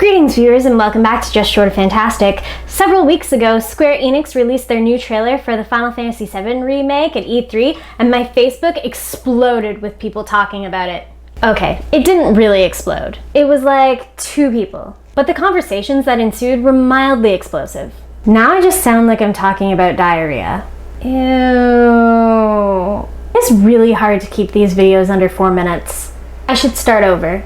Greetings viewers and welcome back to Just Short of Fantastic. Several weeks ago, Square Enix released their new trailer for the Final Fantasy VII remake at E3 and my Facebook exploded with people talking about it. Okay, it didn't really explode. It was like 2 people. But the conversations that ensued were mildly explosive. Now I just sound like I'm talking about diarrhea. Ew. It's really hard to keep these videos under 4 minutes. I should start over.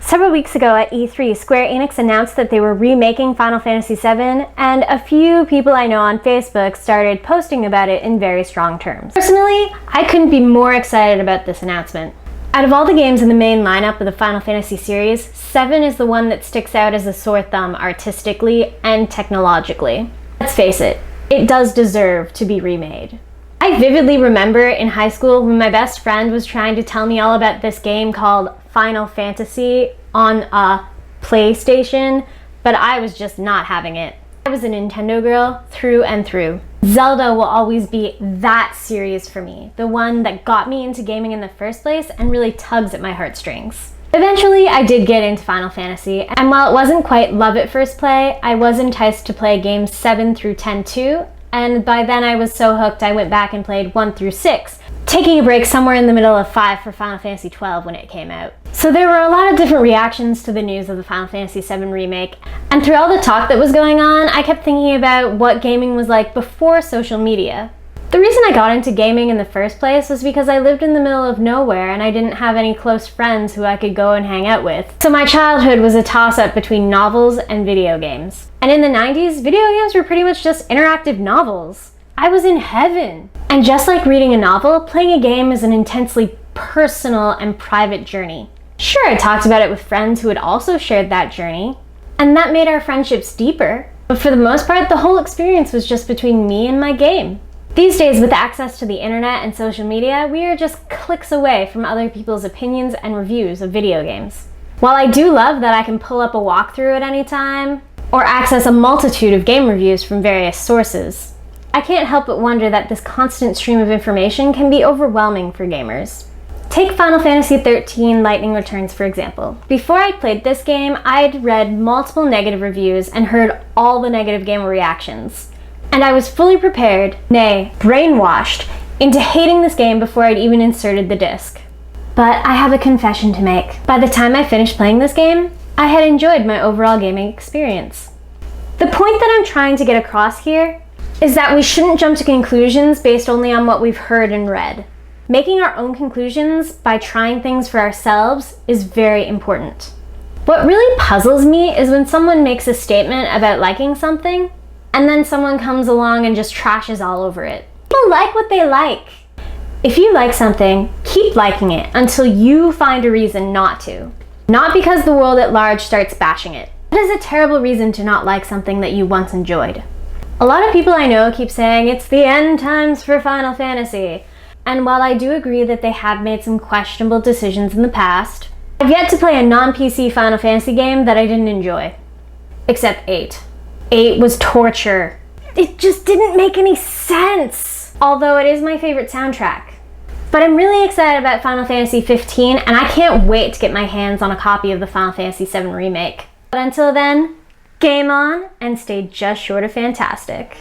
Several weeks ago at E3, Square Enix announced that they were remaking Final Fantasy VII, and a few people I know on Facebook started posting about it in very strong terms. Personally, I couldn't be more excited about this announcement. Out of all the games in the main lineup of the Final Fantasy series, 7 is the one that sticks out as a sore thumb artistically and technologically. Let's face it, it does deserve to be remade. I vividly remember in high school when my best friend was trying to tell me all about this game called Final Fantasy on a PlayStation, but I was just not having it. I was a Nintendo girl through and through. Zelda will always be that series for me, the one that got me into gaming in the first place and really tugs at my heartstrings. Eventually, I did get into Final Fantasy, and while it wasn't quite love at first play, I was enticed to play games 7 through 10 too, and by then I was so hooked I went back and played 1 through 6, taking a break somewhere in the middle of 5 for Final Fantasy XII when it came out. So there were a lot of different reactions to the news of the Final Fantasy VII remake, and through all the talk that was going on, I kept thinking about what gaming was like before social media. The reason I got into gaming in the first place was because I lived in the middle of nowhere and I didn't have any close friends who I could go and hang out with. So my childhood was a toss-up between novels and video games. And in the 90s, video games were pretty much just interactive novels. I was in heaven. And just like reading a novel, playing a game is an intensely personal and private journey. Sure, I talked about it with friends who had also shared that journey, and that made our friendships deeper. But for the most part, the whole experience was just between me and my game. These days, with access to the internet and social media, we are just clicks away from other people's opinions and reviews of video games. While I do love that I can pull up a walkthrough at any time, or access a multitude of game reviews from various sources, I can't help but wonder that this constant stream of information can be overwhelming for gamers. Take Final Fantasy XIII Lightning Returns for example. Before I played this game, I'd read multiple negative reviews and heard all the negative gamer reactions. And I was fully prepared, nay, brainwashed, into hating this game before I'd even inserted the disc. But I have a confession to make. By the time I finished playing this game, I had enjoyed my overall gaming experience. The point that I'm trying to get across here is that we shouldn't jump to conclusions based only on what we've heard and read. Making our own conclusions by trying things for ourselves is very important. What really puzzles me is when someone makes a statement about liking something, and then someone comes along and just trashes all over it. People like what they like. If you like something, keep liking it until you find a reason not to. Not because the world at large starts bashing it. That is a terrible reason to not like something that you once enjoyed. A lot of people I know keep saying it's the end times for Final Fantasy. And while I do agree that they have made some questionable decisions in the past, I've yet to play a non-PC Final Fantasy game that I didn't enjoy. Except 8. 8 was torture. It just didn't make any sense. Although it is my favorite soundtrack. But I'm really excited about Final Fantasy 15 and I can't wait to get my hands on a copy of the Final Fantasy VII remake. But until then, game on and stay just short of fantastic.